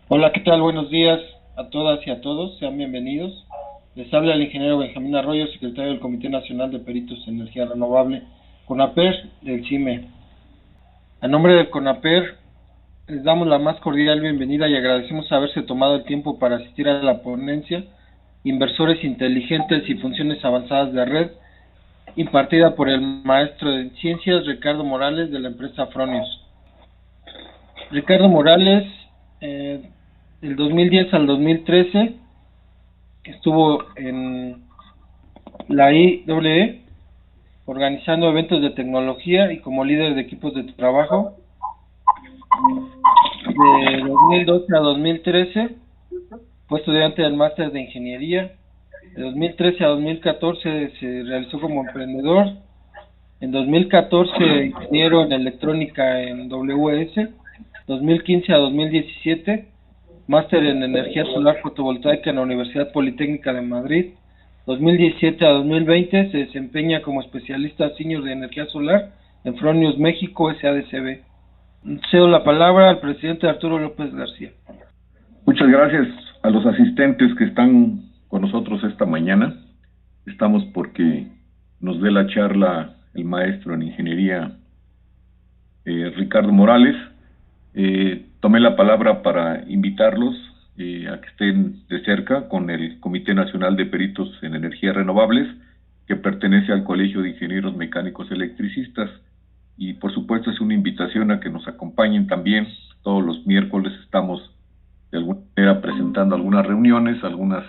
Hola, ¿qué tal? Buenos días a todas y a todos, sean bienvenidos. Les habla el ingeniero Benjamín Arroyo, secretario del Comité Nacional de Peritos en Energía Renovable, CONAPER, del CIME. A nombre del CONAPER, les damos la más cordial bienvenida y agradecemos haberse tomado el tiempo para asistir a la ponencia Inversores Inteligentes y Funciones Avanzadas de Red, impartida por el maestro en Ciencias Ricardo Morales de la empresa Fronius. Ricardo Morales, del 2010 al 2013, estuvo en la IEE organizando eventos de tecnología y como líder de equipos de trabajo. De 2012 a 2013 fue estudiante del máster de ingeniería. De 2013 a 2014 se realizó como emprendedor. En 2014 ingeniero en electrónica en WS. 2015 a 2017 máster en energía solar fotovoltaica en la Universidad Politécnica de Madrid. 2017 a 2020 se desempeña como especialista senior de energía solar en Fronius México SADCB. Cedo la palabra al presidente Arturo López García. Muchas gracias a los asistentes que están con nosotros esta mañana. Estamos porque nos dé la charla el maestro en ingeniería Ricardo Morales. Tomé la palabra para invitarlos a que estén de cerca con el Comité Nacional de Peritos en Energías Renovables, que pertenece al Colegio de Ingenieros Mecánicos Electricistas, y por supuesto es una invitación a que nos acompañen también. Todos los miércoles estamos de alguna manera presentando algunas reuniones, algunas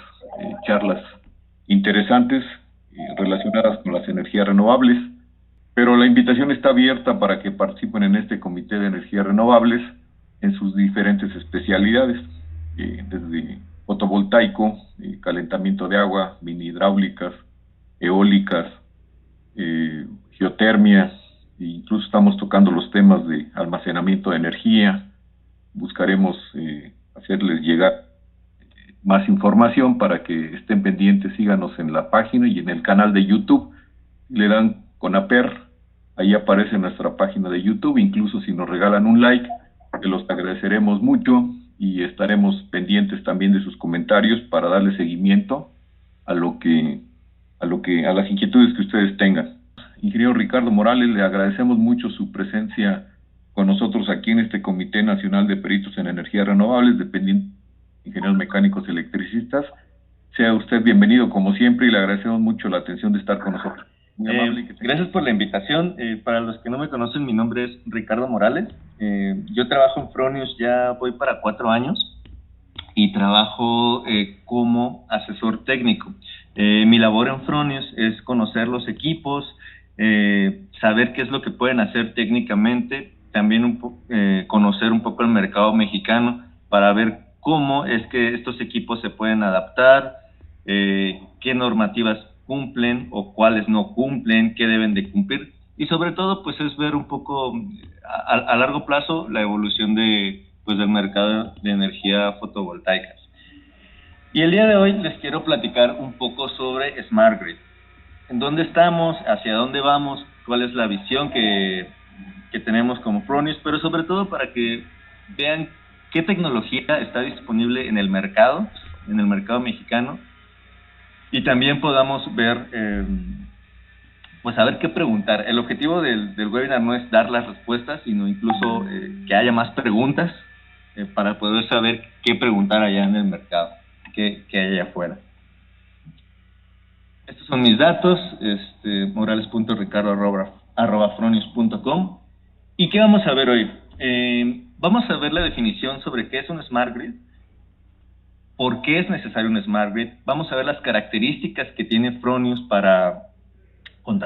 charlas interesantes relacionadas con las energías renovables, pero la invitación está abierta para que participen en este Comité de Energías Renovables en sus diferentes especialidades, desde fotovoltaico, calentamiento de agua, mini hidráulicas, eólicas, geotermia, e incluso estamos tocando los temas de almacenamiento de energía. Buscaremos hacerles llegar más información para que estén pendientes. Síganos en la página y en el canal de YouTube. Le dan CONAPER, ahí aparece nuestra página de YouTube. Incluso si nos regalan un like, que los agradeceremos mucho, y estaremos pendientes también de sus comentarios para darle seguimiento a las inquietudes que ustedes tengan. Ingeniero Ricardo Morales, le agradecemos mucho su presencia con nosotros aquí en este Comité Nacional de Peritos en Energías Renovables, dependiente de Ingenieros Mecánicos Electricistas. Sea usted bienvenido como siempre y le agradecemos mucho la atención de estar con nosotros. Muy amable. Gracias por la invitación. Para los que no me conocen, mi nombre es Ricardo Morales. Yo trabajo en Fronius, ya voy para 4 años y trabajo como asesor técnico. Mi labor en Fronius es conocer los equipos, saber qué es lo que pueden hacer técnicamente, también conocer un poco el mercado mexicano para ver cómo es que estos equipos se pueden adaptar, qué normativas cumplen o cuáles no cumplen, qué deben de cumplir, y sobre todo pues es ver un poco a largo plazo la evolución del mercado de energía fotovoltaica. Y el día de hoy les quiero platicar un poco sobre Smart Grid. ¿En dónde estamos? ¿Hacia dónde vamos? ¿Cuál es la visión que tenemos como Fronius? Pero sobre todo para que vean qué tecnología está disponible en el mercado mexicano, y también podamos ver, pues saber qué preguntar. El objetivo del webinar no es dar las respuestas, sino incluso que haya más preguntas para poder saber qué preguntar allá en el mercado, qué hay allá afuera. Estos son mis datos, morales.ricardo@fronius.com. ¿Y qué vamos a ver hoy? Vamos a ver la definición sobre qué es un Smart Grid, por qué es necesario un Smart Grid. Vamos a ver las características que tiene Fronius para un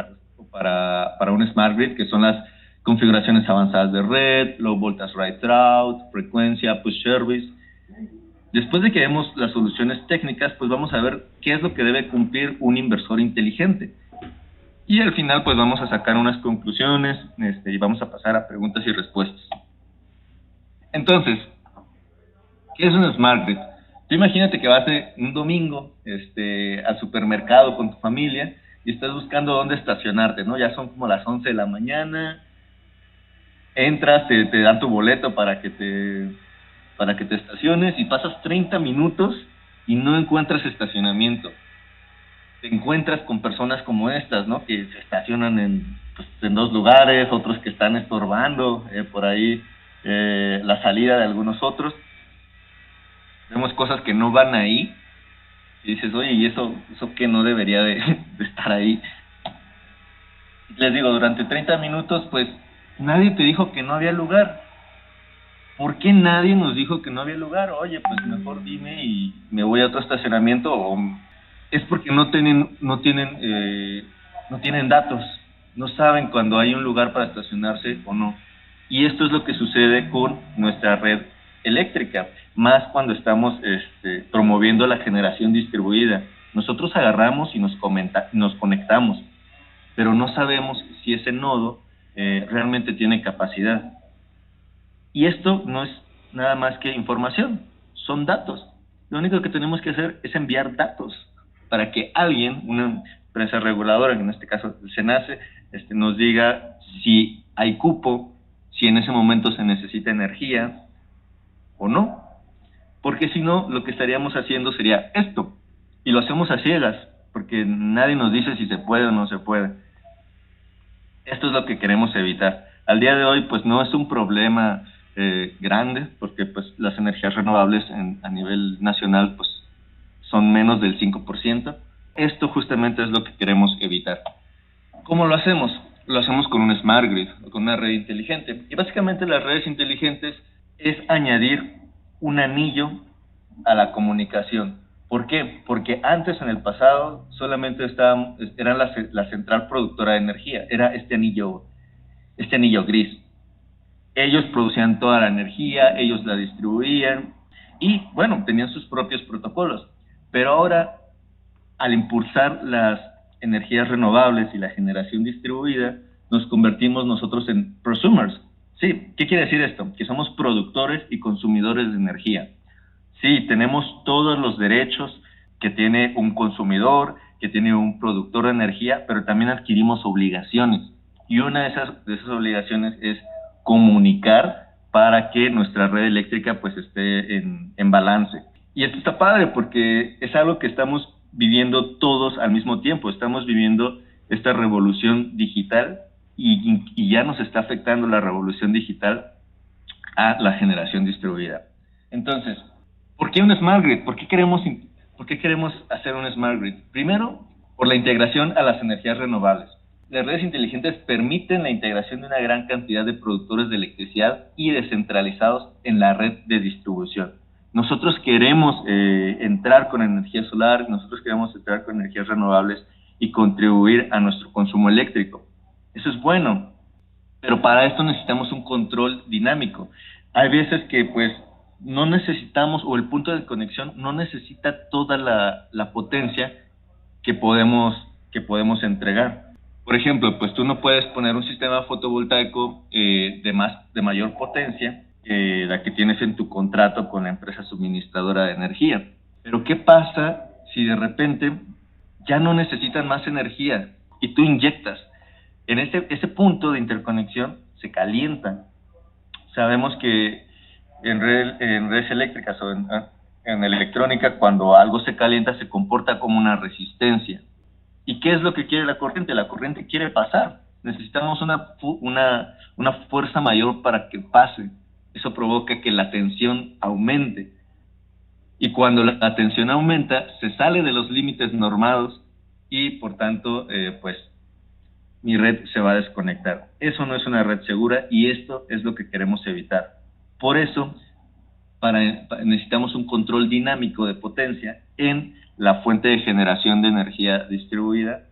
Smart Grid, que son las configuraciones avanzadas de red, Low Voltage Right Route, frecuencia, push service. Después de que vemos las soluciones técnicas, pues vamos a ver qué es lo que debe cumplir un inversor inteligente. Y al final pues vamos a sacar unas conclusiones y vamos a pasar a preguntas y respuestas. Entonces, ¿qué es un Smart Grid? Tú imagínate que vas un domingo al supermercado con tu familia y estás buscando dónde estacionarte, ¿no? Ya son como las 11 de la mañana, entras, te dan tu boleto para que te para que te estaciones y pasas 30 minutos y no encuentras estacionamiento. Te encuentras con personas como estas, ¿no? Que se estacionan en 2 lugares, otros que están estorbando por ahí la salida de algunos otros. Vemos cosas que no van ahí y dices, oye, ¿y eso qué no debería de estar ahí? Les digo, durante 30 minutos, pues, nadie te dijo que no había lugar. ¿Por qué nadie nos dijo que no había lugar? Oye, pues mejor dime y me voy a otro estacionamiento. O es porque no tienen datos, no saben cuando hay un lugar para estacionarse o no. Y esto es lo que sucede con nuestra red eléctrica, más cuando estamos promoviendo la generación distribuida. Nosotros agarramos y nos conectamos, pero no sabemos si ese nodo realmente tiene capacidad. Y esto no es nada más que información, son datos. Lo único que tenemos que hacer es enviar datos para que alguien, una empresa reguladora, en este caso el SENACE, nos diga si hay cupo, si en ese momento se necesita energía o no. Porque si no, lo que estaríamos haciendo sería esto, y lo hacemos a ciegas, porque nadie nos dice si se puede o no se puede. Esto es lo que queremos evitar. Al día de hoy, pues no es un problema grande, porque pues las energías renovables a nivel nacional pues son menos del 5%. Esto justamente es lo que queremos evitar. ¿Cómo lo hacemos? Lo hacemos con un smart grid, o con una red inteligente. Y básicamente las redes inteligentes es añadir un anillo a la comunicación. ¿Por qué? Porque antes, en el pasado, solamente era la central productora de energía, era este anillo gris. Ellos producían toda la energía, ellos la distribuían y, bueno, tenían sus propios protocolos. Pero ahora, al impulsar las energías renovables y la generación distribuida, nos convertimos nosotros en prosumers. Sí, ¿qué quiere decir esto? Que somos productores y consumidores de energía. Sí, tenemos todos los derechos que tiene un consumidor, que tiene un productor de energía, pero también adquirimos obligaciones. Y una de esas obligaciones es comunicar para que nuestra red eléctrica pues esté en balance. Y esto está padre porque es algo que estamos viviendo todos al mismo tiempo. Estamos viviendo esta revolución digital y ya nos está afectando la revolución digital a la generación distribuida. Entonces, ¿por qué un smart grid? ¿Por qué queremos hacer un smart grid? Primero, por la integración a las energías renovables. Las redes inteligentes permiten la integración de una gran cantidad de productores de electricidad y descentralizados en la red de distribución. Nosotros queremos entrar con energía solar, nosotros queremos entrar con energías renovables y contribuir a nuestro consumo eléctrico. Eso es bueno, pero para esto necesitamos un control dinámico. Hay veces que pues no necesitamos, o el punto de conexión no necesita toda la potencia que podemos entregar. Por ejemplo, pues tú no puedes poner un sistema fotovoltaico de mayor potencia que la que tienes en tu contrato con la empresa suministradora de energía. Pero ¿qué pasa si de repente ya no necesitan más energía y tú inyectas? En ese punto de interconexión se calientan. Sabemos que en redes eléctricas o en electrónica, cuando algo se calienta se comporta como una resistencia. ¿Y qué es lo que quiere la corriente? La corriente quiere pasar. Necesitamos una fuerza mayor para que pase. Eso provoca que la tensión aumente. Y cuando la tensión aumenta, se sale de los límites normados y, por tanto, pues mi red se va a desconectar. Eso no es una red segura y esto es lo que queremos evitar. Por eso, necesitamos un control dinámico de potencia en la fuente de generación de energía distribuida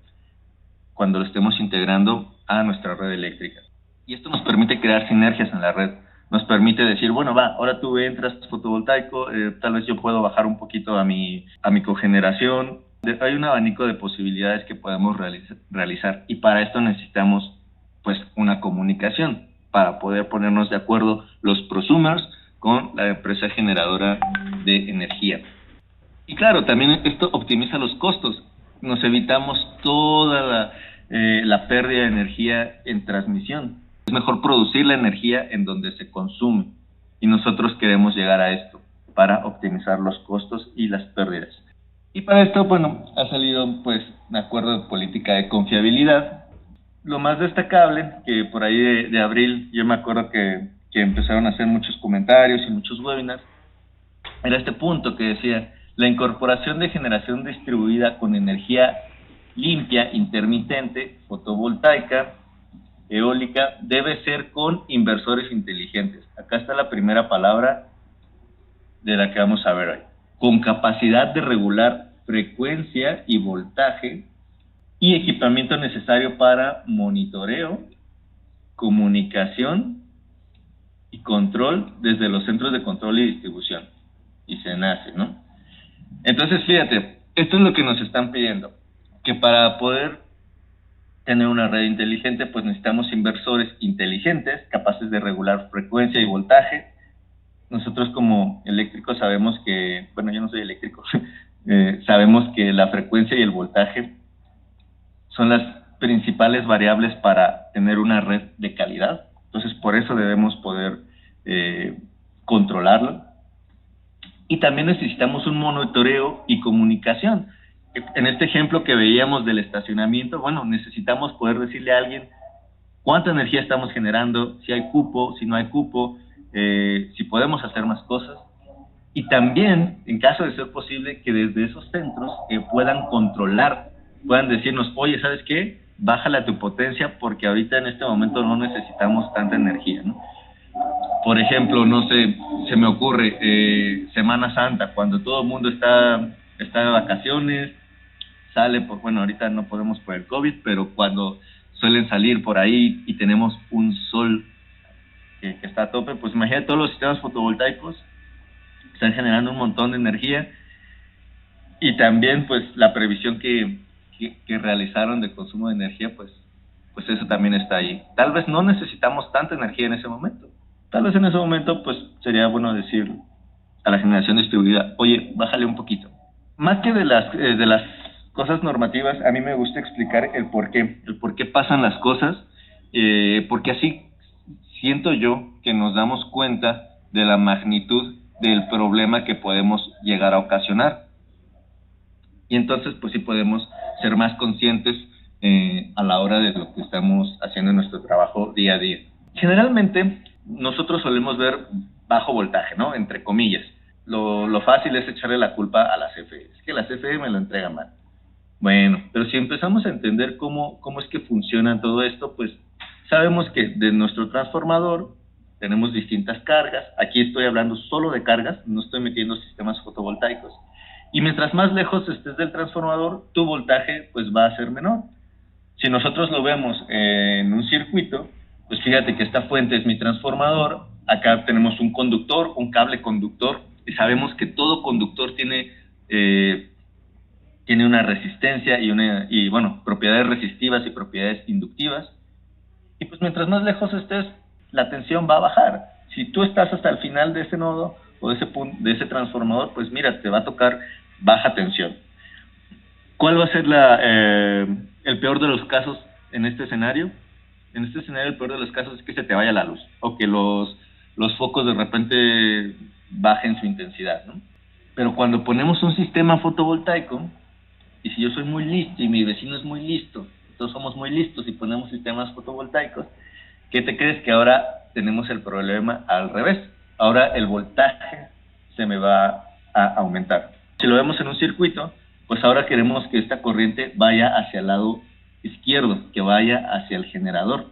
cuando lo estemos integrando a nuestra red eléctrica. Y esto nos permite crear sinergias en la red. Nos permite decir, bueno, ahora tú entras fotovoltaico, tal vez yo puedo bajar un poquito a mi cogeneración. Hay un abanico de posibilidades que podemos realizar y para esto necesitamos pues una comunicación para poder ponernos de acuerdo los prosumers con la empresa generadora de energía. Y claro, también esto optimiza los costos. Nos evitamos toda la pérdida de energía en transmisión. Es mejor producir la energía en donde se consume y nosotros queremos llegar a esto para optimizar los costos y las pérdidas. Y para esto, bueno, ha salido pues un acuerdo de política de confiabilidad. Lo más destacable, que por ahí de abril, yo me acuerdo que empezaron a hacer muchos comentarios y muchos webinars, era este punto que decía: la incorporación de generación distribuida con energía limpia, intermitente, fotovoltaica, eólica, debe ser con inversores inteligentes. Acá está la primera palabra de la que vamos a ver hoy. Con capacidad de regular frecuencia y voltaje y equipamiento necesario para monitoreo, comunicación y control desde los centros de control y distribución. Y se nace, ¿no? Entonces, fíjate, esto es lo que nos están pidiendo, que para poder tener una red inteligente, pues necesitamos inversores inteligentes, capaces de regular frecuencia y voltaje. Nosotros como eléctricos sabemos que, bueno, yo no soy eléctrico, sabemos que la frecuencia y el voltaje son las principales variables para tener una red de calidad. Entonces, por eso debemos poder controlarlo. Y también necesitamos un monitoreo y comunicación. En este ejemplo que veíamos del estacionamiento, bueno, necesitamos poder decirle a alguien cuánta energía estamos generando, si hay cupo, si no hay cupo, si podemos hacer más cosas. Y también, en caso de ser posible, que desde esos centros puedan controlar, puedan decirnos: oye, ¿sabes qué? Bájale a tu potencia porque ahorita en este momento no necesitamos tanta energía, ¿no? Por ejemplo, no sé, se me ocurre, Semana Santa, cuando todo el mundo está de vacaciones, sale, bueno, ahorita no podemos por el COVID, pero cuando suelen salir por ahí y tenemos un sol que está a tope, pues imagínate, todos los sistemas fotovoltaicos están generando un montón de energía, y también pues la previsión que realizaron de consumo de energía, pues eso también está ahí. Tal vez no necesitamos tanta energía en ese momento. Tal vez en ese momento pues sería bueno decir a la generación distribuida: oye, bájale un poquito. Más que de las cosas normativas, a mí me gusta explicar el por qué pasan las cosas, porque así siento yo que nos damos cuenta de la magnitud del problema que podemos llegar a ocasionar. Y entonces pues sí podemos ser más conscientes a la hora de lo que estamos haciendo en nuestro trabajo día a día. Generalmente nosotros solemos ver bajo voltaje, ¿no? Entre comillas. Lo fácil es echarle la culpa a la CFE. Es que la CFE me lo entrega mal. Bueno, pero si empezamos a entender cómo es que funciona todo esto, pues sabemos que de nuestro transformador tenemos distintas cargas. Aquí estoy hablando solo de cargas, no estoy metiendo sistemas fotovoltaicos. Y mientras más lejos estés del transformador, tu voltaje pues va a ser menor. Si nosotros lo vemos en un circuito, pues fíjate que esta fuente es mi transformador, acá tenemos un conductor, un cable conductor, y sabemos que todo conductor tiene una resistencia y bueno, propiedades resistivas y propiedades inductivas. Y pues mientras más lejos estés, la tensión va a bajar. Si tú estás hasta el final de ese nodo o de ese transformador, pues mira, te va a tocar baja tensión. ¿Cuál va a ser el peor de los casos en este escenario? En este escenario el peor de los casos es que se te vaya la luz o que los focos de repente bajen su intensidad, ¿no? Pero cuando ponemos un sistema fotovoltaico, y si yo soy muy listo y mi vecino es muy listo, todos somos muy listos y ponemos sistemas fotovoltaicos, ¿qué te crees? Que ahora tenemos el problema al revés. Ahora el voltaje se me va a aumentar. Si lo vemos en un circuito, pues ahora queremos que esta corriente vaya hacia el lado izquierdo, que vaya hacia el generador.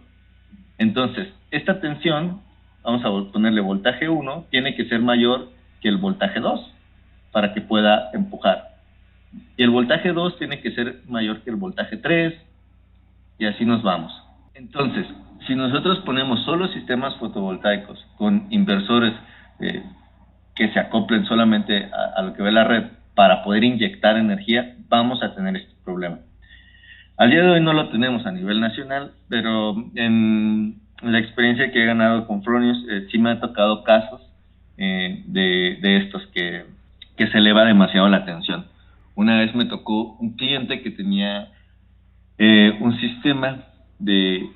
Entonces, esta tensión, vamos a ponerle voltaje 1, tiene que ser mayor que el voltaje 2 para que pueda empujar. Y el voltaje 2 tiene que ser mayor que el voltaje 3, y así nos vamos. Entonces, si nosotros ponemos solo sistemas fotovoltaicos con inversores que se acoplen solamente a lo que ve la red para poder inyectar energía, vamos a tener este problema. Al día de hoy no lo tenemos a nivel nacional, pero en la experiencia que he ganado con Fronius, sí me ha tocado casos de estos que se eleva demasiado la tensión. Una vez me tocó un cliente que tenía un sistema de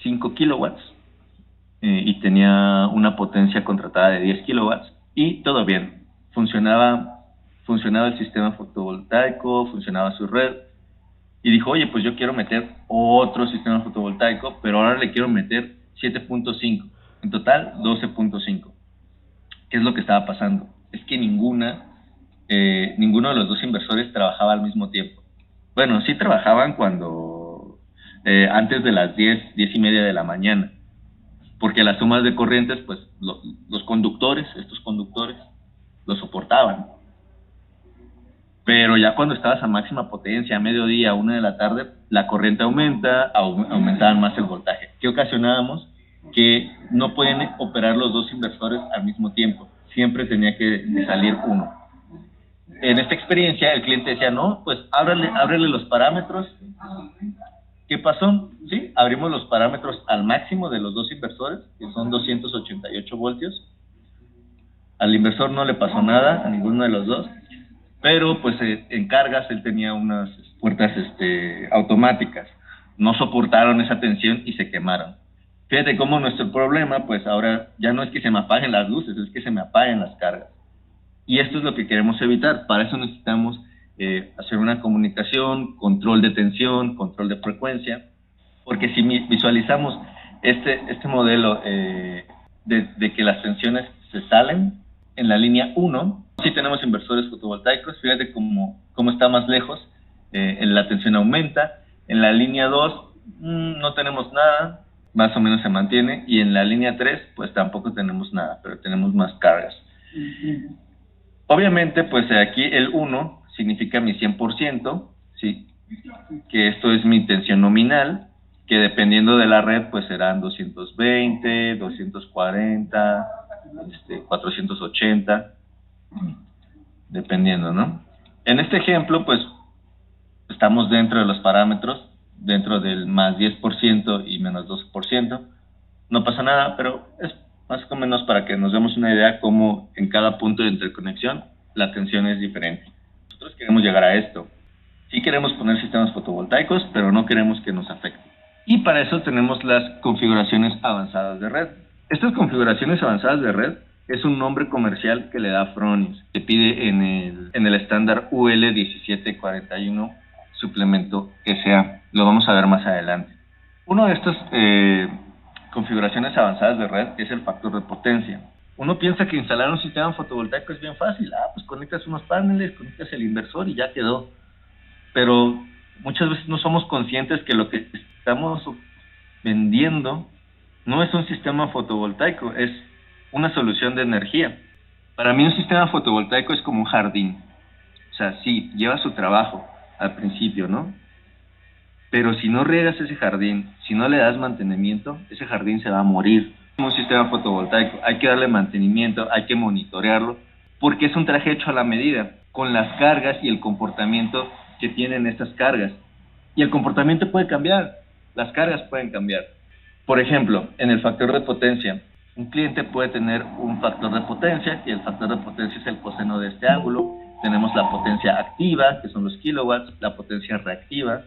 5 kilowatts y tenía una potencia contratada de 10 kilowatts y todo bien. Funcionaba el sistema fotovoltaico, funcionaba su red. Y dijo, oye, pues yo quiero meter otro sistema fotovoltaico, pero ahora le quiero meter 7.5. En total, 12.5. ¿Qué es lo que estaba pasando? Es que ninguno de los dos inversores trabajaba al mismo tiempo. Bueno, sí trabajaban cuando antes de las 10:30 de la mañana, porque las sumas de corrientes, pues estos conductores, lo soportaban. Pero ya cuando estabas a máxima potencia, a mediodía, a 1 de la tarde, la corriente aumentaban más el voltaje. ¿Qué ocasionábamos? Que no pueden operar los dos inversores al mismo tiempo. Siempre tenía que salir uno. En esta experiencia, el cliente decía, no, pues ábrele los parámetros. ¿Qué pasó? Sí, abrimos los parámetros al máximo de los dos inversores, que son 288 voltios. Al inversor no le pasó nada, a ninguno de los dos. Pero pues en cargas él tenía unas puertas automáticas. No soportaron esa tensión y se quemaron. Fíjate cómo nuestro problema, pues ahora ya no es que se me apaguen las luces, es que se me apaguen las cargas. Y esto es lo que queremos evitar. Para eso necesitamos hacer una comunicación, control de tensión, control de frecuencia, porque si visualizamos este modelo de que las tensiones se salen en la línea 1, sí tenemos inversores fotovoltaicos, fíjate cómo está más lejos, la tensión aumenta. En la línea 2 no tenemos nada, más o menos se mantiene, y en la línea 3 pues tampoco tenemos nada, pero tenemos más cargas. Obviamente pues aquí el 1 significa mi 100%, ¿sí? Que esto es mi tensión nominal, que dependiendo de la red pues serán 220, 240, 480, dependiendo, ¿no? En este ejemplo, pues, estamos dentro de los parámetros, dentro del más 10% y menos 12%. No pasa nada, pero es más o menos para que nos demos una idea cómo en cada punto de interconexión la tensión es diferente. Nosotros queremos llegar a esto. Sí queremos poner sistemas fotovoltaicos, pero no queremos que nos afecte. Y para eso tenemos las configuraciones avanzadas de red. Estas configuraciones avanzadas de red es un nombre comercial que le da Fronius, que pide en el estándar UL 1741 suplemento SA. Lo vamos a ver más adelante. Uno de estas configuraciones avanzadas de red es el factor de potencia. Uno piensa que instalar un sistema fotovoltaico es bien fácil. Pues conectas unos paneles, conectas el inversor y ya quedó. Pero muchas veces no somos conscientes que lo que estamos vendiendo no es un sistema fotovoltaico, es una solución de energía. Para mí un sistema fotovoltaico es como un jardín. O sea, sí, lleva su trabajo al principio, ¿no? Pero si no riegas ese jardín, si no le das mantenimiento, ese jardín se va a morir. Como un sistema fotovoltaico, hay que darle mantenimiento, hay que monitorearlo, porque es un traje hecho a la medida, con las cargas y el comportamiento que tienen estas cargas. Y el comportamiento puede cambiar, las cargas pueden cambiar. Por ejemplo, en el factor de potencia, un cliente puede tener un factor de potencia, y el factor de potencia es el coseno de este ángulo. Tenemos la potencia activa, que son los kilowatts, la potencia reactiva,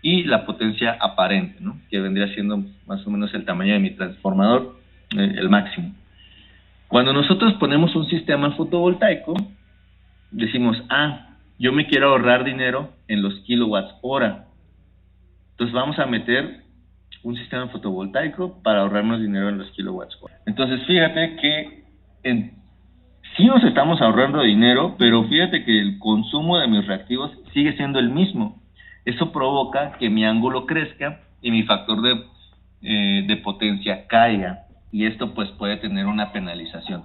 y la potencia aparente, ¿no? Que vendría siendo más o menos el tamaño de mi transformador, el máximo. Cuando nosotros ponemos un sistema fotovoltaico, decimos, yo me quiero ahorrar dinero en los kilowatts hora. Entonces vamos a meter un sistema fotovoltaico para ahorrarnos dinero en los kilowatts hora. Entonces fíjate que sí nos estamos ahorrando dinero, pero fíjate que el consumo de mis reactivos sigue siendo el mismo. Eso provoca que mi ángulo crezca y mi factor de potencia caiga. Y esto pues puede tener una penalización.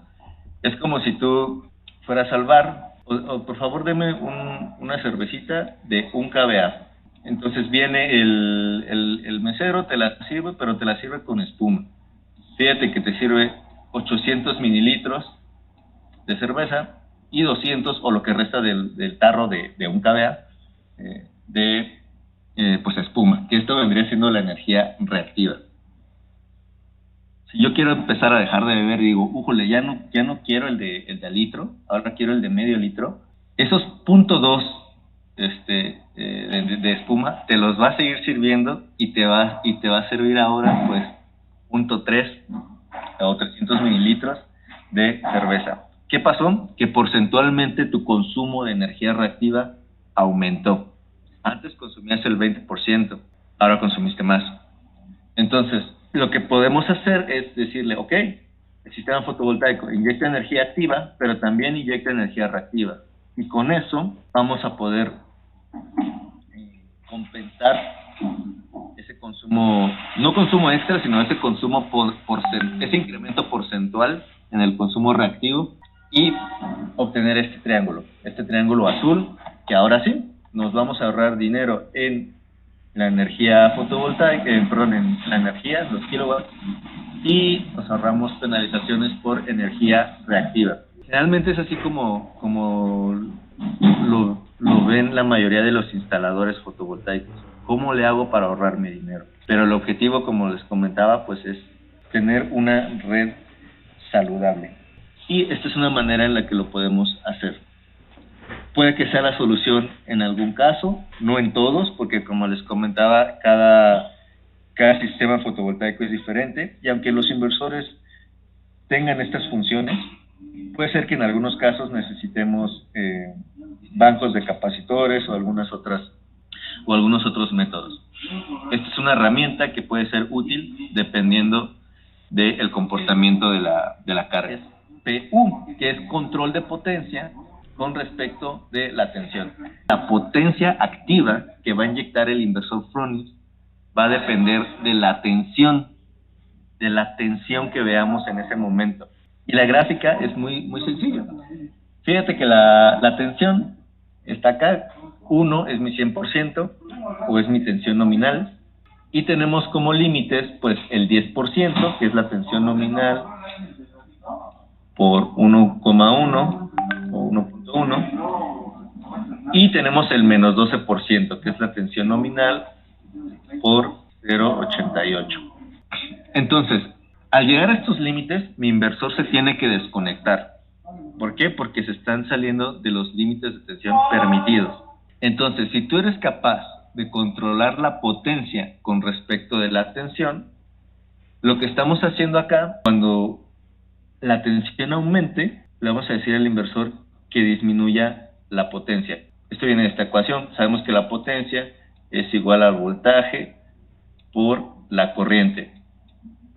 Es como si tú fueras al bar, o por favor deme una cervecita de 1 kVA. Entonces viene el mesero, te la sirve, pero te la sirve con espuma. Fíjate que te sirve 800 mililitros de cerveza y 200 o lo que resta del tarro de 1 kVA pues espuma, que esto vendría siendo la energía reactiva. Si yo quiero empezar a dejar de beber y digo, újole, ya no quiero el de litro, ahora quiero el de medio litro, esos 0.2 de espuma te los va a seguir sirviendo y te va a servir ahora pues 0.3 o 300 mililitros de cerveza. ¿Qué pasó? Que porcentualmente tu consumo de energía reactiva aumentó. Antes consumías el 20%, ahora consumiste más. Entonces, lo que podemos hacer es decirle, ok, el sistema fotovoltaico inyecta energía activa, pero también inyecta energía reactiva. Y con eso vamos a poder compensar ese consumo, no consumo extra, sino ese consumo ese incremento porcentual en el consumo reactivo y obtener este triángulo azul, que ahora sí nos vamos a ahorrar dinero en la energía fotovoltaica, en la energía, los kilowatts, y nos ahorramos penalizaciones por energía reactiva. Generalmente es así como lo ven la mayoría de los instaladores fotovoltaicos. ¿Cómo le hago para ahorrarme dinero? Pero el objetivo, como les comentaba, pues es tener una red saludable. Y esta es una manera en la que lo podemos hacer. Puede que sea la solución en algún caso, no en todos, porque como les comentaba, cada sistema fotovoltaico es diferente, y aunque los inversores tengan estas funciones, puede ser que en algunos casos necesitemos bancos de capacitores o algunos otros métodos. Esta es una herramienta que puede ser útil dependiendo del comportamiento de la carga. PU, que es control de potencia con respecto de la tensión. La potencia activa que va a inyectar el inversor Fronius va a depender de la tensión que veamos en ese momento. Y la gráfica es muy sencilla. Fíjate que la tensión está acá. 1 es mi 100% o es mi tensión nominal. Y tenemos como límites pues el 10%, que es la tensión nominal, por 1,1 o 1.1. Y tenemos el menos 12%, que es la tensión nominal, por 0,88. Entonces, al llegar a estos límites, mi inversor se tiene que desconectar. ¿Por qué? Porque se están saliendo de los límites de tensión permitidos. Entonces, si tú eres capaz de controlar la potencia con respecto de la tensión, lo que estamos haciendo acá, cuando la tensión aumente, le vamos a decir al inversor que disminuya la potencia. Esto viene de esta ecuación. Sabemos que la potencia es igual al voltaje por la corriente.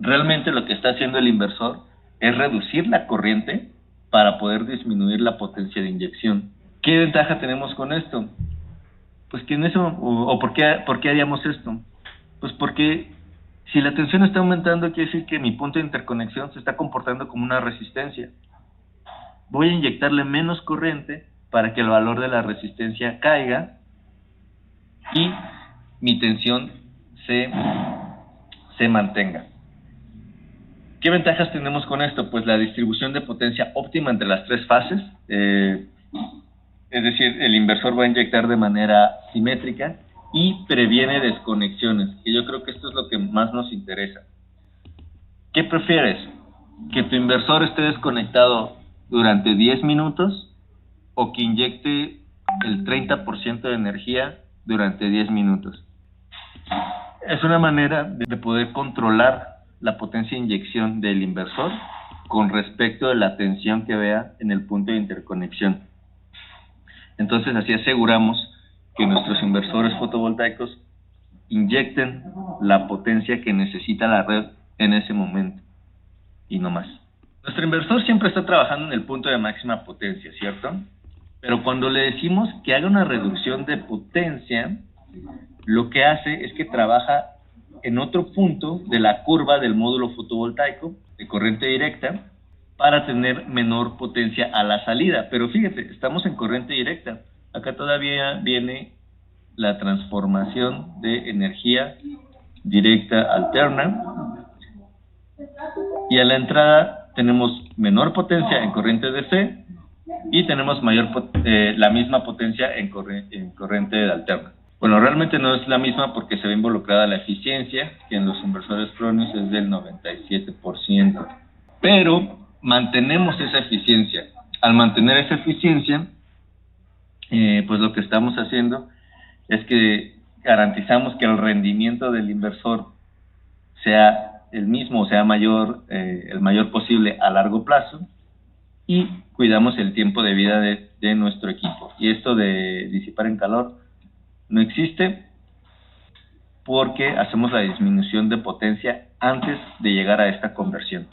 Realmente lo que está haciendo el inversor es reducir la corriente para poder disminuir la potencia de inyección. ¿Qué ventaja tenemos con esto? Pues que en eso, ¿por qué haríamos esto? Pues porque si la tensión está aumentando, quiere decir que mi punto de interconexión se está comportando como una resistencia. Voy a inyectarle menos corriente para que el valor de la resistencia caiga y mi tensión se mantenga. ¿Qué ventajas tenemos con esto? Pues la distribución de potencia óptima entre las tres fases. Es decir, el inversor va a inyectar de manera simétrica y previene desconexiones, que yo creo que esto es lo que más nos interesa. ¿Qué prefieres? ¿Que tu inversor esté desconectado durante 10 minutos o que inyecte el 30% de energía durante 10 minutos? Es una manera de poder controlar la potencia de inyección del inversor con respecto de la tensión que vea en el punto de interconexión. Entonces así aseguramos que nuestros inversores fotovoltaicos inyecten la potencia que necesita la red en ese momento y no más. Nuestro inversor siempre está trabajando en el punto de máxima potencia, ¿cierto? Pero cuando le decimos que haga una reducción de potencia, lo que hace es que trabaja en otro punto de la curva del módulo fotovoltaico de corriente directa para tener menor potencia a la salida. Pero fíjate, estamos en corriente directa. Acá todavía viene la transformación de energía directa alterna. Y a la entrada tenemos menor potencia en corriente DC y tenemos la misma potencia en corriente alterna. Bueno, realmente no es la misma porque se ve involucrada la eficiencia, que en los inversores Fronius es del 97%. Pero mantenemos esa eficiencia. Al mantener esa eficiencia, pues lo que estamos haciendo es que garantizamos que el rendimiento del inversor sea el mismo, o sea, mayor, el mayor posible a largo plazo, y cuidamos el tiempo de vida de nuestro equipo. Y esto de disipar en calor no existe porque hacemos la disminución de potencia antes de llegar a esta conversión.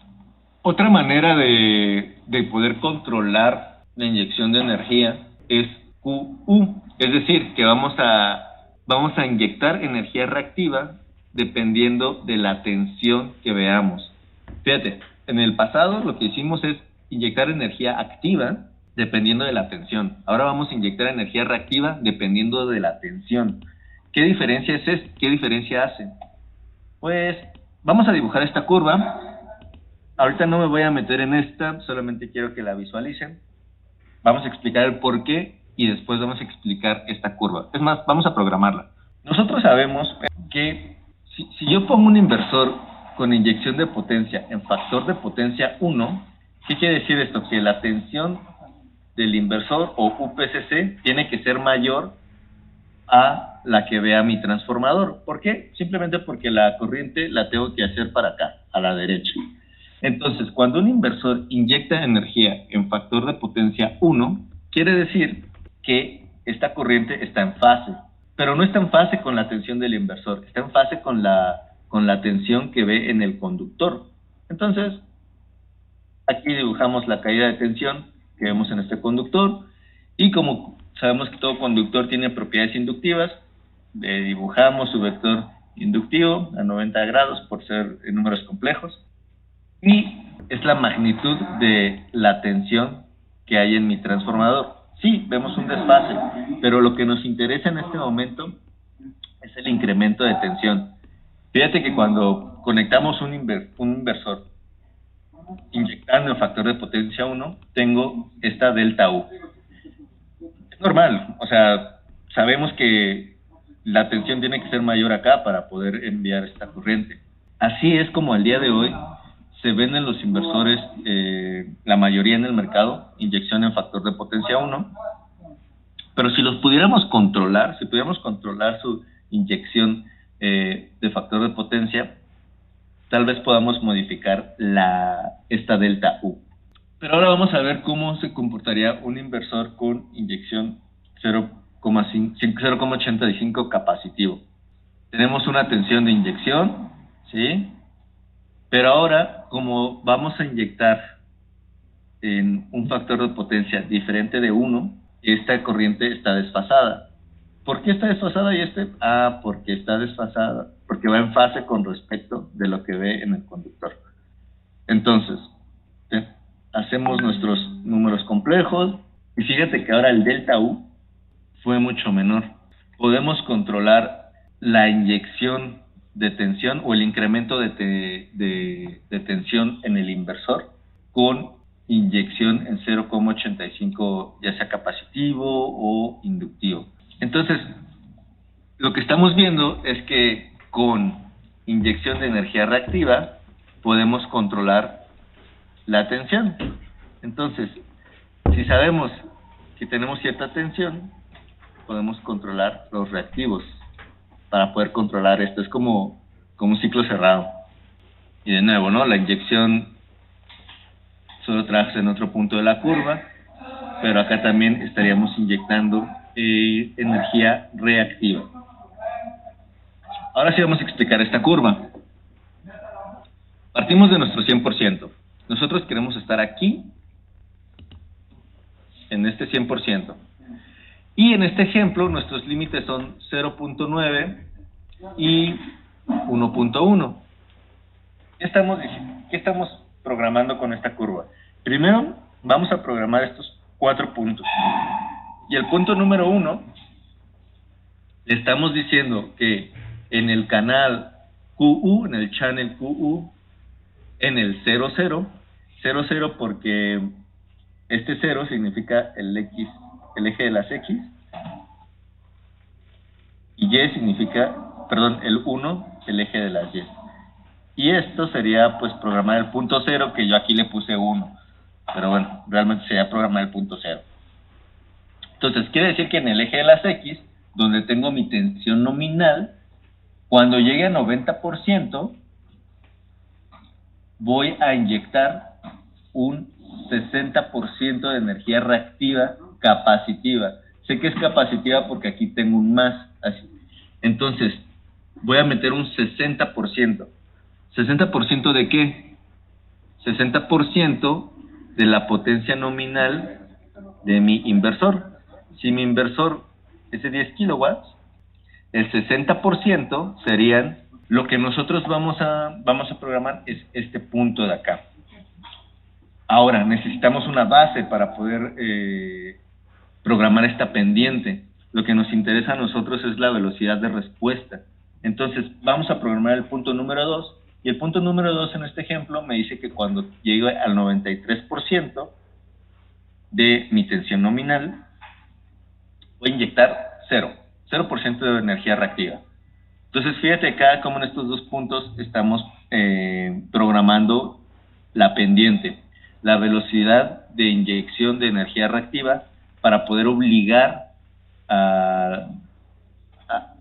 Otra manera de poder controlar la inyección de energía es QU, es decir, que vamos a inyectar energía reactiva dependiendo de la tensión que veamos. Fíjate, en el pasado lo que hicimos es inyectar energía activa dependiendo de la tensión. Ahora vamos a inyectar energía reactiva dependiendo de la tensión. ¿Qué diferencia es esto? ¿Qué diferencia hace? Pues vamos a dibujar esta curva. Ahorita no me voy a meter en esta, solamente quiero que la visualicen. Vamos a explicar el por qué y después vamos a explicar esta curva. Es más, vamos a programarla. Nosotros sabemos que si yo pongo un inversor con inyección de potencia en factor de potencia 1, ¿qué quiere decir esto? Que la tensión del inversor o UPCC tiene que ser mayor a la que vea mi transformador. ¿Por qué? Simplemente porque la corriente la tengo que hacer para acá, a la derecha. Entonces, cuando un inversor inyecta energía en factor de potencia 1, quiere decir que esta corriente está en fase, pero no está en fase con la tensión del inversor, está en fase con la tensión que ve en el conductor. Entonces, aquí dibujamos la caída de tensión que vemos en este conductor, y como sabemos que todo conductor tiene propiedades inductivas, dibujamos su vector inductivo a 90 grados por ser en números complejos, y es la magnitud de la tensión que hay en mi transformador. Sí, vemos un desfase, pero lo que nos interesa en este momento es el incremento de tensión. Fíjate que cuando conectamos un inversor inyectando en factor de potencia 1, tengo esta delta U. Es normal, o sea, sabemos que la tensión tiene que ser mayor acá para poder enviar esta corriente. Así es como al día de hoy se venden los inversores, la mayoría en el mercado, inyección en factor de potencia 1, pero si los pudiéramos controlar, si pudiéramos controlar su inyección de factor de potencia, tal vez podamos modificar esta delta U. Pero ahora vamos a ver cómo se comportaría un inversor con inyección 0,85 capacitivo. Tenemos una tensión de inyección, ¿sí? Pero ahora, como vamos a inyectar en un factor de potencia diferente de 1, esta corriente está desfasada. ¿Por qué está desfasada y este? Porque está desfasada, porque va en fase con respecto de lo que ve en el conductor. Entonces, hacemos nuestros números complejos y fíjate que ahora el delta U fue mucho menor. Podemos controlar la inyección de tensión o el incremento de tensión en el inversor con inyección en 0,85, ya sea capacitivo o inductivo. Entonces, lo que estamos viendo es que con inyección de energía reactiva podemos controlar la tensión. Entonces, si sabemos que tenemos cierta tensión, podemos controlar los reactivos para poder controlar esto. Es como un ciclo cerrado. Y de nuevo, ¿no? La inyección solo trabaja en otro punto de la curva, pero acá también estaríamos inyectando energía reactiva. Ahora sí vamos a explicar esta curva. Partimos de nuestro 100%. Nosotros queremos estar aquí, en este 100%. Y en este ejemplo, nuestros límites son 0.9 y 1.1. ¿Qué estamos programando con esta curva? Primero, vamos a programar estos 4 puntos. Y el punto número 1, le estamos diciendo que en el canal QU, en el channel QU, en el 00 porque este 0 significa el eje de las X, y Y significa, el 1, el eje de las Y. Y esto sería pues programar el punto 0, que yo aquí le puse 1, pero bueno, realmente sería programar el punto 0. Entonces quiere decir que en el eje de las X, donde tengo mi tensión nominal, cuando llegue a 90%, voy a inyectar un 60% de energía reactiva capacitiva. Sé que es capacitiva porque aquí tengo un más. Así. Entonces, voy a meter un 60%. ¿60% de qué? 60% de la potencia nominal de mi inversor. Si mi inversor es de 10 kilowatts, el 60% serían lo que nosotros vamos a programar es este punto de acá. Ahora, necesitamos una base para poder programar esta pendiente. Lo que nos interesa a nosotros es la velocidad de respuesta. Entonces, vamos a programar el punto número 2. Y el punto número 2 en este ejemplo me dice que cuando llegue al 93% de mi tensión nominal, voy a inyectar 0% de energía reactiva. Entonces, fíjate acá cómo en estos dos puntos estamos programando la pendiente, la velocidad de inyección de energía reactiva para poder obligar a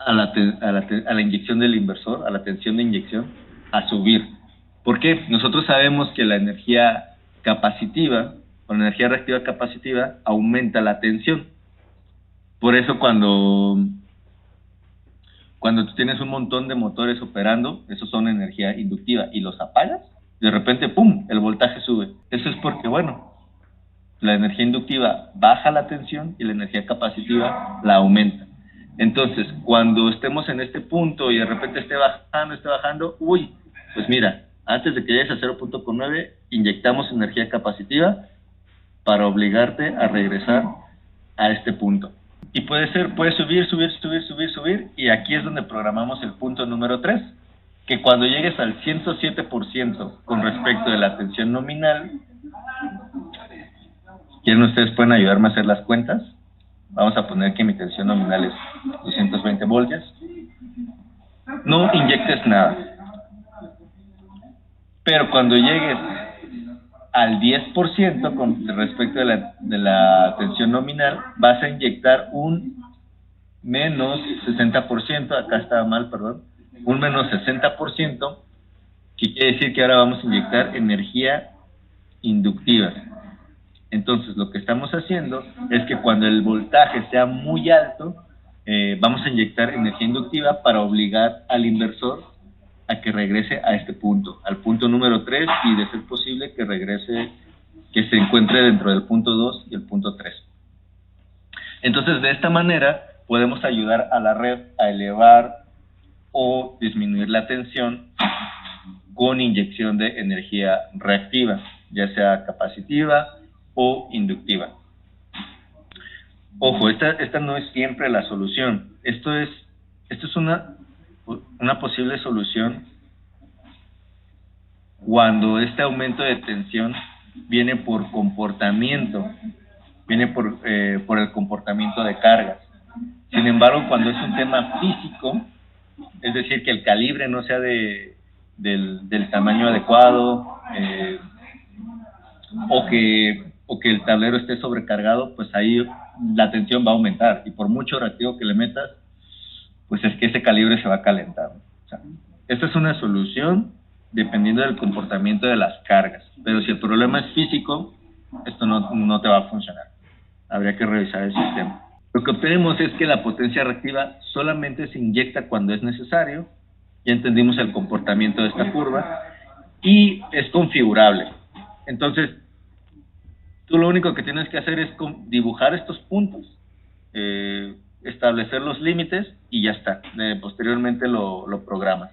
la inyección del inversor, a la tensión de inyección, a subir. ¿Por qué? Nosotros sabemos que la energía capacitiva, o la energía reactiva capacitiva, aumenta la tensión. Por eso cuando tú tienes un montón de motores operando, esos son energía inductiva, y los apagas, de repente, ¡pum!, el voltaje sube. Eso es porque, bueno, la energía inductiva baja la tensión y la energía capacitiva la aumenta. Entonces, cuando estemos en este punto y de repente esté bajando, uy, pues mira, antes de que llegues a 0.9, inyectamos energía capacitiva para obligarte a regresar a este punto. Y puede subir, y aquí es donde programamos el punto número 3, que cuando llegues al 107% con respecto de la tensión nominal, ¿quieren ustedes pueden ayudarme a hacer las cuentas? Vamos a poner que mi tensión nominal es 220 voltios. No inyectes nada. Pero cuando llegues al 10% con respecto de la tensión nominal, vas a inyectar un menos 60%, acá estaba mal, perdón, un menos 60%, que quiere decir que ahora vamos a inyectar energía inductiva. Entonces, lo que estamos haciendo es que cuando el voltaje sea muy alto, vamos a inyectar energía inductiva para obligar al inversor a que regrese a este punto, al punto número 3, y de ser posible que regrese, que se encuentre dentro del punto 2 y el punto 3. Entonces, de esta manera, podemos ayudar a la red a elevar o disminuir la tensión con inyección de energía reactiva, ya sea capacitiva o inductiva. Ojo, esta no es siempre la solución. Esto es una posible solución cuando este aumento de tensión viene por comportamiento, viene por el comportamiento de cargas. Sin embargo, cuando es un tema físico, es decir, que el calibre no sea del tamaño adecuado, o que el tablero esté sobrecargado, pues ahí la tensión va a aumentar, y por mucho reactivo que le metas, pues es que ese calibre se va a calentar. O sea, esta es una solución dependiendo del comportamiento de las cargas, pero si el problema es físico, esto no te va a funcionar. Habría que revisar el sistema. Lo que obtenemos es que la potencia reactiva solamente se inyecta cuando es necesario. Ya entendimos el comportamiento de esta curva, y es configurable. Entonces, tú lo único que tienes que hacer es dibujar estos puntos, establecer los límites, y ya está. Posteriormente lo programas.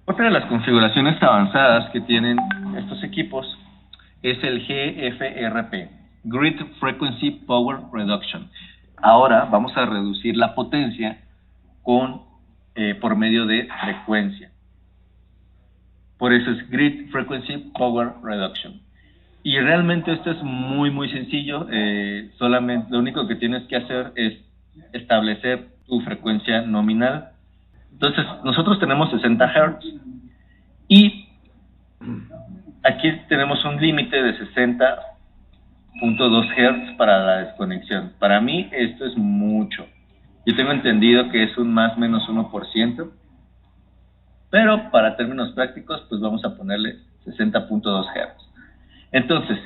Otra de las configuraciones avanzadas que tienen estos equipos es el GFRP, Grid Frequency Power Reduction. Ahora vamos a reducir la potencia por medio de frecuencia. Por eso es Grid Frequency Power Reduction. Y realmente esto es muy muy sencillo. Solamente lo único que tienes que hacer es establecer tu frecuencia nominal. Entonces, nosotros tenemos 60 Hz y aquí tenemos un límite de 60.2 Hz para la desconexión. Para mí esto es mucho. Yo tengo entendido que es un más menos 1%, pero para términos prácticos, pues vamos a ponerle 60.2 Hz. Entonces,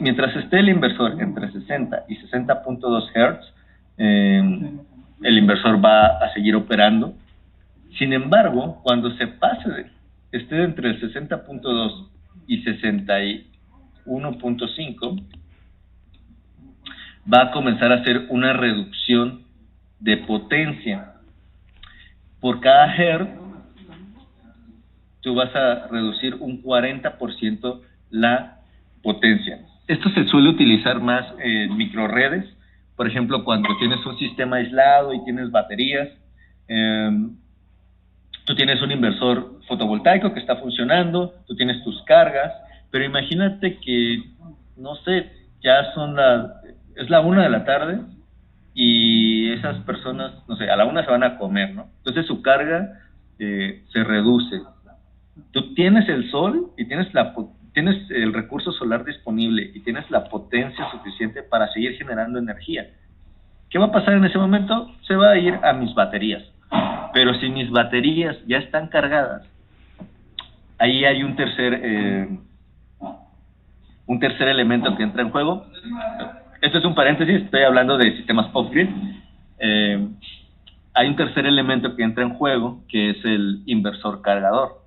mientras esté el inversor entre 60 y 60.2 Hz, el inversor va a seguir operando. Sin embargo, cuando se pase, esté entre el 60.2 y 61.5, va a comenzar a hacer una reducción de potencia. Por cada hertz, tú vas a reducir un 40% la potencia. Esto se suele utilizar más en microredes, por ejemplo, cuando tienes un sistema aislado y tienes baterías. Tú tienes un inversor fotovoltaico que está funcionando, tú tienes tus cargas, pero imagínate que, no sé, ya es la 1 de la tarde y esas personas, no sé, a la 1 se van a comer, ¿no? Entonces su carga se reduce. Tú tienes el sol y tienes el recurso solar disponible y tienes la potencia suficiente para seguir generando energía. ¿Qué va a pasar en ese momento? Se va a ir a mis baterías. Pero si mis baterías ya están cargadas, ahí hay un tercer elemento que entra en juego. Esto es un paréntesis, estoy hablando de sistemas off-grid. Hay un tercer elemento que entra en juego, que es el inversor cargador.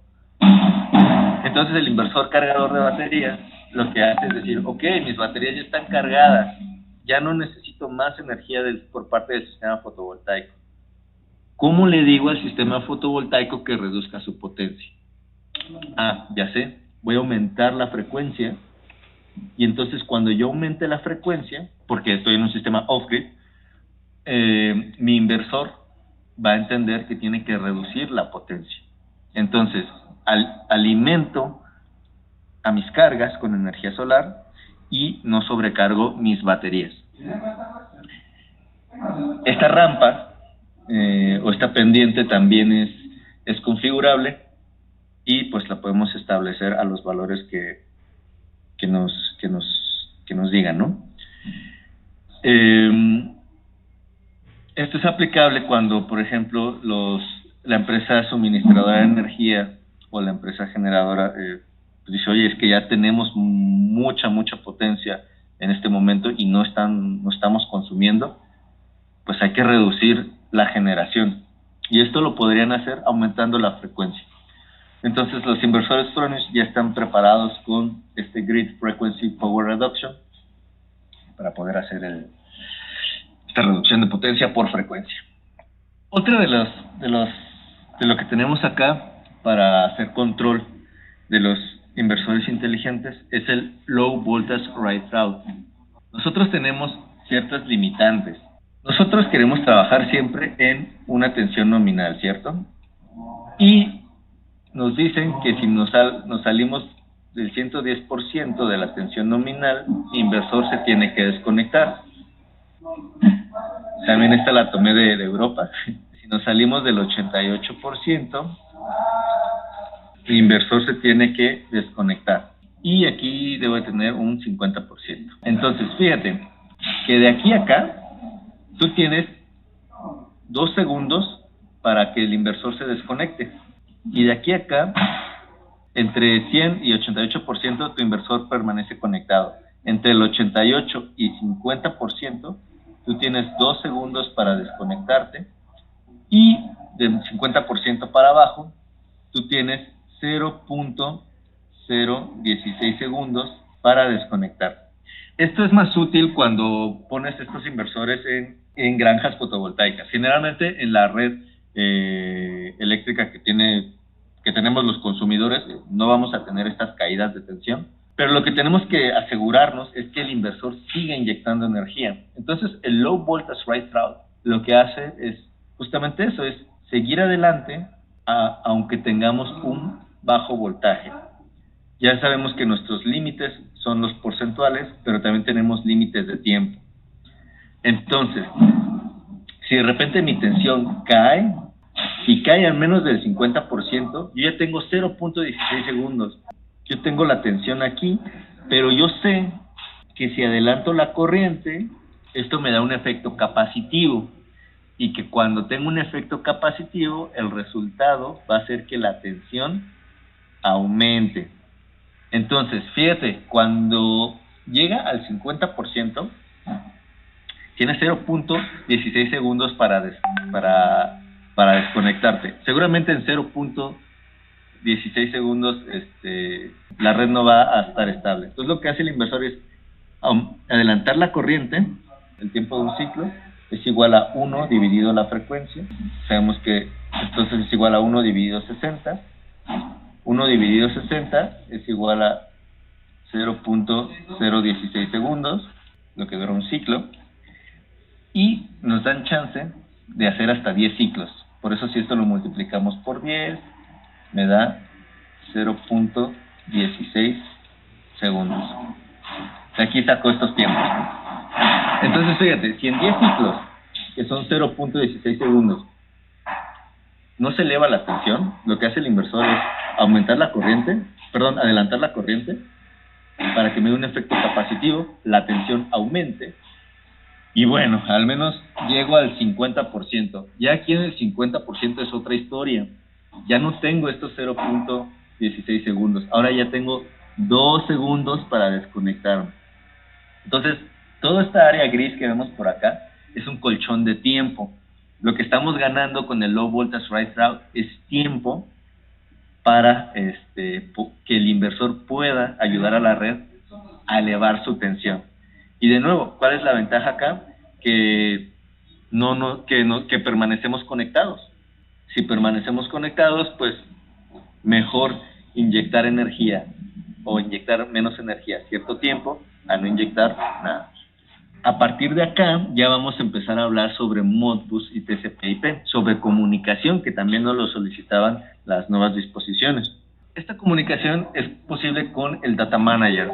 Entonces el inversor cargador de baterías lo que hace es decir, ok, mis baterías ya están cargadas, ya no necesito más energía por parte del sistema fotovoltaico. ¿Cómo le digo al sistema fotovoltaico que reduzca su potencia? Ya sé, voy a aumentar la frecuencia, y entonces cuando yo aumente la frecuencia, porque estoy en un sistema off-grid, mi inversor va a entender que tiene que reducir la potencia. Entonces, alimento a mis cargas con energía solar y no sobrecargo mis baterías. Esta rampa o esta pendiente también es configurable y pues la podemos establecer a los valores que nos digan, ¿no? Esto es aplicable cuando, por ejemplo, la empresa suministradora de energía o la empresa generadora dice, oye, es que ya tenemos mucha potencia en este momento y no estamos consumiendo, pues hay que reducir la generación. Y esto lo podrían hacer aumentando la frecuencia. Entonces los inversores Fronius ya están preparados con este Grid Frequency Power Reduction para poder hacer esta reducción de potencia por frecuencia. Otra de lo que tenemos acá para hacer control de los inversores inteligentes es el Low Voltage Write Route. Nosotros tenemos ciertas limitantes. Nosotros queremos trabajar siempre en una tensión nominal, ¿cierto? Y nos dicen que si nos salimos del 110% de la tensión nominal, el inversor se tiene que desconectar. También esta la tomé de Europa. Si nos salimos del 88%, el inversor se tiene que desconectar. Y aquí debe tener un 50%. Entonces, fíjate que de aquí a acá, tú tienes 2 segundos para que el inversor se desconecte. Y de aquí a acá, entre 100 y 88%, tu inversor permanece conectado. Entre el 88 y 50%, tú tienes 2 segundos para desconectarte. Y del 50% para abajo, tú tienes 0.016 segundos para desconectar. Esto es más útil cuando pones estos inversores en granjas fotovoltaicas. Generalmente en la red eléctrica que tenemos los consumidores, no vamos a tener estas caídas de tensión, pero lo que tenemos que asegurarnos es que el inversor siga inyectando energía. Entonces el Low Voltage Write Route lo que hace es justamente eso, es seguir adelante aunque tengamos un bajo voltaje. Ya sabemos que nuestros límites son los porcentuales, pero también tenemos límites de tiempo. Entonces, si de repente mi tensión cae, y cae al menos del 50%, yo ya tengo 0.16 segundos. Yo tengo la tensión aquí, pero yo sé que si adelanto la corriente, esto me da un efecto capacitivo. Y que cuando tengo un efecto capacitivo, el resultado va a ser que la tensión aumente. Entonces, fíjate, cuando llega al 50%, tienes 0.16 segundos para desconectarte. Seguramente en 0.16 segundos la red no va a estar estable. Entonces lo que hace el inversor es adelantar la corriente. El tiempo de un ciclo es igual a 1 dividido la frecuencia. Sabemos que entonces es igual a 1 dividido 60. 1 dividido 60 es igual a 0.016 segundos, lo que dura un ciclo. Y nos dan chance de hacer hasta 10 ciclos. Por eso si esto lo multiplicamos por 10, me da 0.16 segundos. Aquí saco estos tiempos. Entonces, fíjate, si en 10 ciclos, que son 0.16 segundos, no se eleva la tensión, lo que hace el inversor es adelantar la corriente, para que me dé un efecto capacitivo, la tensión aumente, y bueno, al menos llego al 50%. Ya aquí en el 50% es otra historia. Ya no tengo estos 0.16 segundos. Ahora ya tengo 2 segundos para desconectarme. Entonces, toda esta área gris que vemos por acá es un colchón de tiempo. Lo que estamos ganando con el Low Voltage Ride Route es tiempo para que el inversor pueda ayudar a la red a elevar su tensión. Y de nuevo, ¿cuál es la ventaja acá? Que permanecemos conectados. Si permanecemos conectados, pues mejor inyectar energía o inyectar menos energía cierto tiempo a no inyectar nada. A partir de acá ya vamos a empezar a hablar sobre Modbus y TCP/IP, sobre comunicación, que también nos lo solicitaban las nuevas disposiciones. Esta comunicación es posible con el Data Manager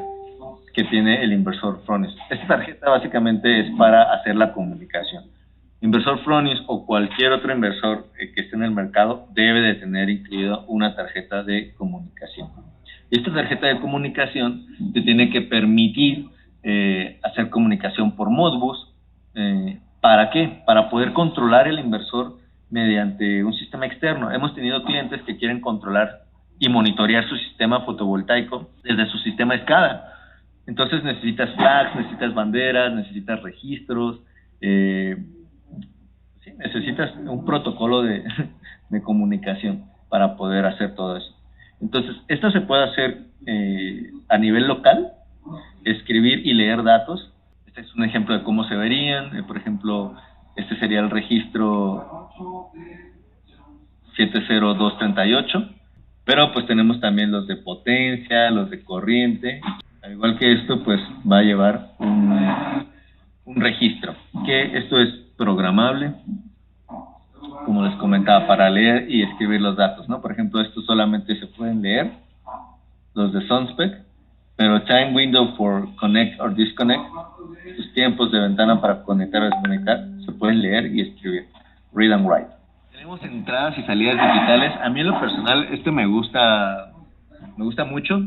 que tiene el inversor Fronius. Esta tarjeta básicamente es para hacer la comunicación. Inversor Fronius o cualquier otro inversor que esté en el mercado debe de tener incluido una tarjeta de comunicación. Y esta tarjeta de comunicación te tiene que permitir hacer comunicación por Modbus. ¿Para qué? Para poder controlar el inversor mediante un sistema externo. Hemos tenido clientes que quieren controlar y monitorear su sistema fotovoltaico desde su sistema SCADA. Entonces necesitas flags, necesitas banderas, necesitas registros, necesitas un protocolo de comunicación para poder hacer todo eso. Entonces, esto se puede hacer a nivel local, escribir y leer datos. Este es un ejemplo de cómo se verían. Por ejemplo, este sería el registro 70238, pero pues tenemos también los de potencia, los de corriente. Al igual que esto, pues va a llevar un registro, que esto es programable, como les comentaba, para leer y escribir los datos, ¿no? Por ejemplo, estos solamente se pueden leer, los de Sunspec, pero Time Window for Connect or Disconnect, sus tiempos de ventana para conectar o desconectar, se pueden leer y escribir, read and write. Tenemos entradas y salidas digitales. A mí en lo personal me gusta mucho.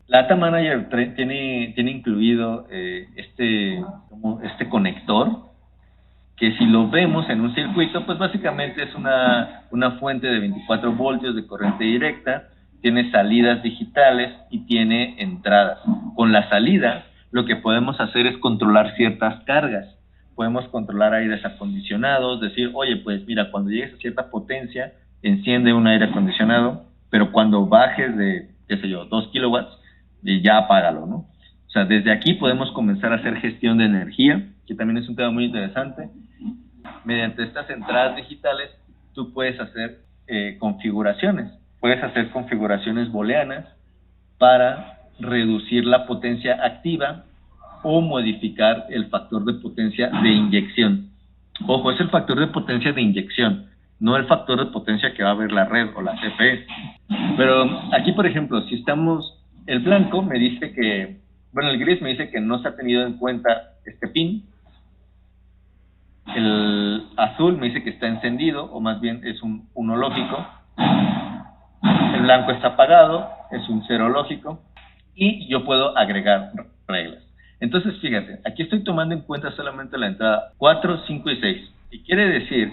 La Data Manager tiene incluido este conector, que si lo vemos en un circuito, pues básicamente es una fuente de 24 voltios de corriente directa, tiene salidas digitales y tiene entradas. Con la salida, lo que podemos hacer es controlar ciertas cargas. Podemos controlar aires acondicionados, decir, oye, pues mira, cuando llegues a cierta potencia, enciende un aire acondicionado, pero cuando bajes de, 2 kilowatts, y ya apágalo, ¿no? O sea, desde aquí podemos comenzar a hacer gestión de energía, que también es un tema muy interesante. Mediante estas entradas digitales, tú puedes hacer configuraciones. Puedes hacer configuraciones booleanas para reducir la potencia activa o modificar el factor de potencia de inyección. Ojo, es el factor de potencia de inyección, no el factor de potencia que va a ver la red o la CFE. Pero aquí, por ejemplo, si estamos... El blanco me dice que... Bueno, el gris me dice que no se ha tenido en cuenta este pin. El azul me dice que está encendido, o más bien es un 1 lógico. El blanco está apagado, es un 0 lógico. Y yo puedo agregar reglas. Entonces, fíjate, aquí estoy tomando en cuenta solamente la entrada 4, 5 y 6. Y quiere decir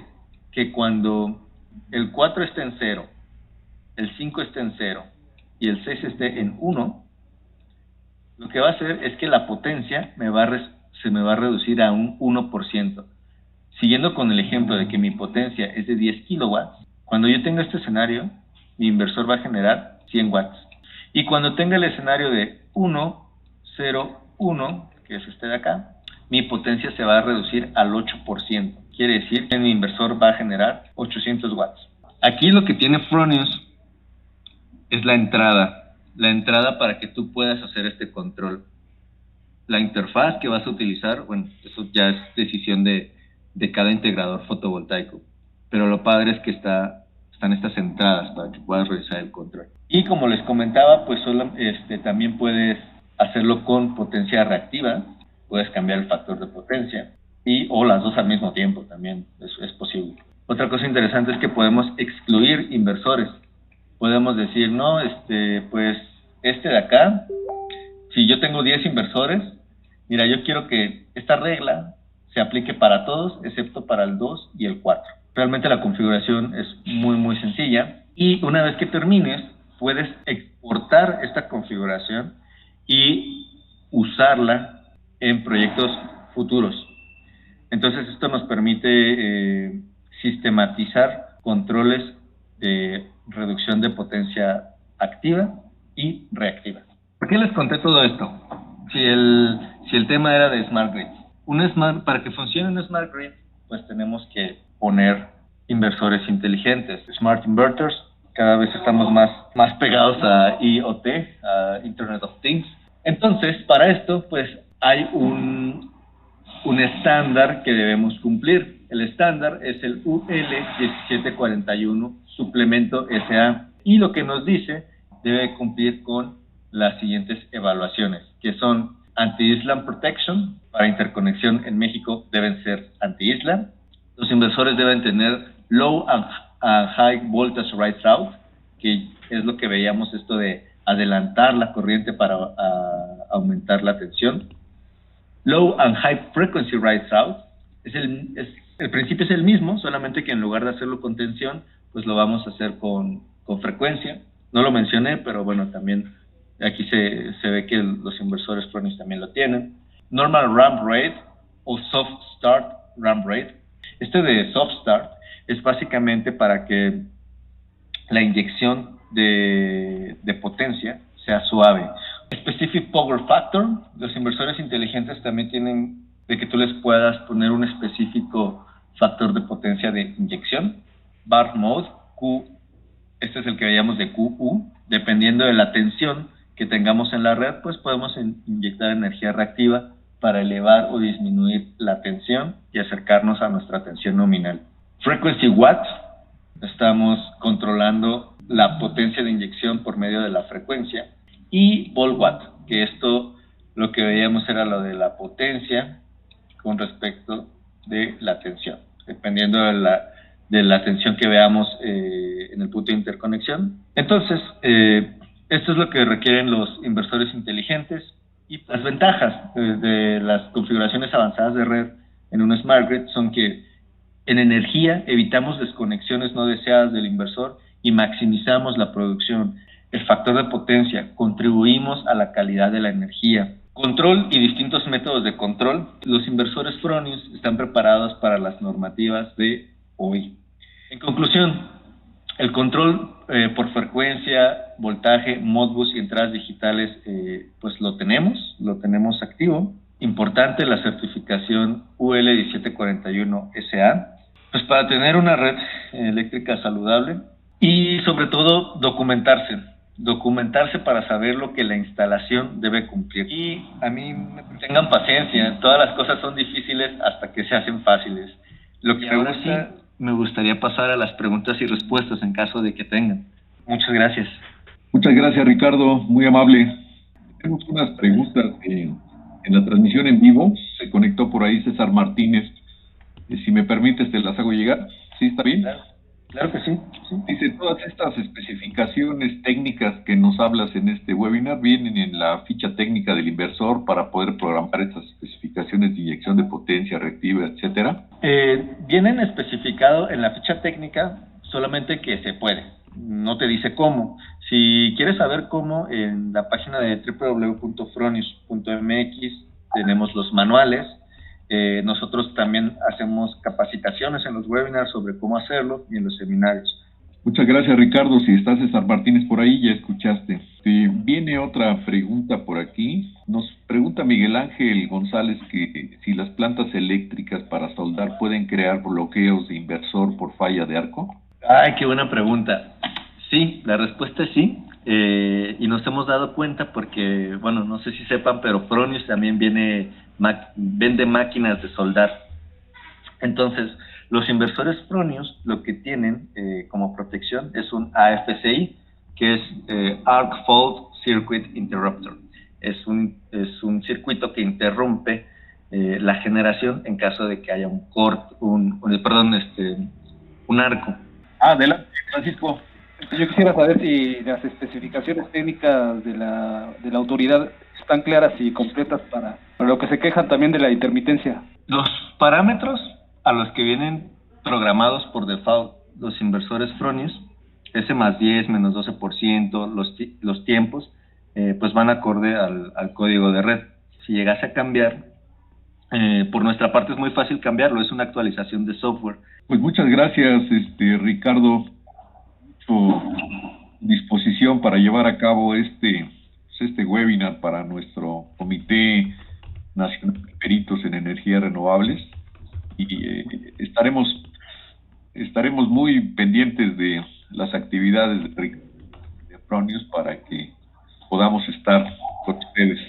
que cuando el 4 esté en 0, el 5 esté en 0 y el 6 esté en 1, lo que va a hacer es que la potencia se me va a reducir a un 1%. Siguiendo con el ejemplo de que mi potencia es de 10 kilowatts, cuando yo tenga este escenario, mi inversor va a generar 100 watts. Y cuando tenga el escenario de 1, 0, 1, que es este de acá, mi potencia se va a reducir al 8%. Quiere decir que mi inversor va a generar 800 watts. Aquí lo que tiene Fronius es la entrada para que tú puedas hacer este control. La interfaz que vas a utilizar, bueno, eso ya es decisión de cada integrador fotovoltaico, pero lo padre es que están estas entradas para que puedas realizar el control. Y como les comentaba, pues también puedes hacerlo con potencia reactiva, puedes cambiar el factor de potencia o las dos al mismo tiempo también, es posible. Otra cosa interesante es que podemos excluir inversores. Podemos decir, no, pues de acá, si yo tengo 10 inversores, mira, yo quiero que esta regla se aplique para todos, excepto para el 2 y el 4. Realmente la configuración es muy, muy sencilla. Y una vez que termines, puedes exportar esta configuración y usarla en proyectos futuros. Entonces, esto nos permite sistematizar controles de reducción de potencia activa y reactiva. ¿Por qué les conté todo esto? Si el tema era de Smart Grid. Para que funcione un Smart Grid, pues tenemos que poner inversores inteligentes, Smart Inverters. Cada vez estamos más pegados a IoT, a Internet of Things. Entonces, para esto, pues hay un estándar que debemos cumplir. El estándar es el UL1741 suplemento SA, y lo que nos dice debe cumplir con las siguientes evaluaciones, que son anti-island protection. Para interconexión en México deben ser anti-island. Los inversores deben tener low and high voltage right route, que es lo que veíamos, esto de adelantar la corriente para aumentar la tensión. Low and high frequency right route, el principio es el mismo, solamente que en lugar de hacerlo con tensión, pues lo vamos a hacer con frecuencia. No lo mencioné, pero bueno, también aquí se ve que los inversores Fronius también lo tienen. Normal ramp rate o soft start ramp rate. Este de soft start es básicamente para que la inyección de potencia sea suave. Specific Power Factor, los inversores inteligentes también tienen de que tú les puedas poner un específico factor de potencia de inyección. Bar Mode, este es el que veíamos de QU, dependiendo de la tensión que tengamos en la red, pues podemos inyectar energía reactiva para elevar o disminuir la tensión y acercarnos a nuestra tensión nominal. Frequency Watt, estamos controlando la potencia de inyección por medio de la frecuencia. Y Volt Watt, que esto lo que veíamos era lo de la potencia con respecto de la tensión, dependiendo de la tensión que veamos en el punto de interconexión. Entonces, esto es lo que requieren los inversores inteligentes. Y las ventajas de las configuraciones avanzadas de red en un Smart Grid son que en energía evitamos desconexiones no deseadas del inversor y maximizamos la producción. El factor de potencia, contribuimos a la calidad de la energía. Control y distintos métodos de control. Los inversores Fronius están preparados para las normativas de hoy. En conclusión, el control por frecuencia, voltaje, Modbus y entradas digitales, pues lo tenemos activo. Importante la certificación UL1741 SA, pues para tener una red eléctrica saludable y sobre todo documentarse para saber lo que la instalación debe cumplir. Y a mí, tengan paciencia, todas las cosas son difíciles hasta que se hacen fáciles. Lo que ahora sí me gustaría pasar a las preguntas y respuestas en caso de que tengan. Muchas gracias. Muchas gracias, Ricardo, muy amable. Tenemos unas preguntas en la transmisión en vivo. Se conectó por ahí César Martínez. Si me permites, te las hago llegar. ¿Sí, está bien? Claro que sí. Dice, todas estas especificaciones técnicas que nos hablas en este webinar vienen en la ficha técnica del inversor para poder programar estas especificaciones de inyección de potencia reactiva, etcétera. Vienen especificado en la ficha técnica, solamente que se puede. no te dice cómo. Si quieres saber cómo, en la página de www.fronius.mx tenemos los manuales. Nosotros también hacemos capacitaciones en los webinars sobre cómo hacerlo y en los seminarios. Muchas gracias, Ricardo. Si está César Martínez por ahí, ya escuchaste. Viene otra pregunta por aquí. Nos pregunta Miguel Ángel González que si las plantas eléctricas para soldar pueden crear bloqueos de inversor por falla de arco. Ay, qué buena pregunta. Sí, la respuesta es sí. Y nos hemos dado cuenta porque, bueno, no sé si sepan, pero Fronius también vende máquinas de soldar. Entonces, los inversores Fronius lo que tienen como protección es un AFCI, que es Arc Fault Circuit Interrupter. Es un circuito que interrumpe la generación en caso de que haya un arco. Adelante, Francisco. Yo quisiera saber si las especificaciones técnicas de la autoridad están claras y completas para lo que se quejan también de la intermitencia. Los parámetros a los que vienen programados por default los inversores Fronius, S+10, -12%, los tiempos, pues van acorde al código de red. Si llegase a cambiar, por nuestra parte es muy fácil cambiarlo, es una actualización de software. Pues muchas gracias, Ricardo, su disposición para llevar a cabo este webinar para nuestro Comité Nacional de Peritos en Energías Renovables, y estaremos muy pendientes de las actividades de Fronius para que podamos estar con ustedes.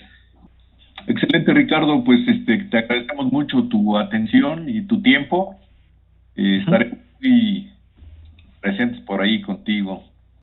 Excelente, Ricardo, pues te agradecemos mucho tu atención y tu tiempo. Estaremos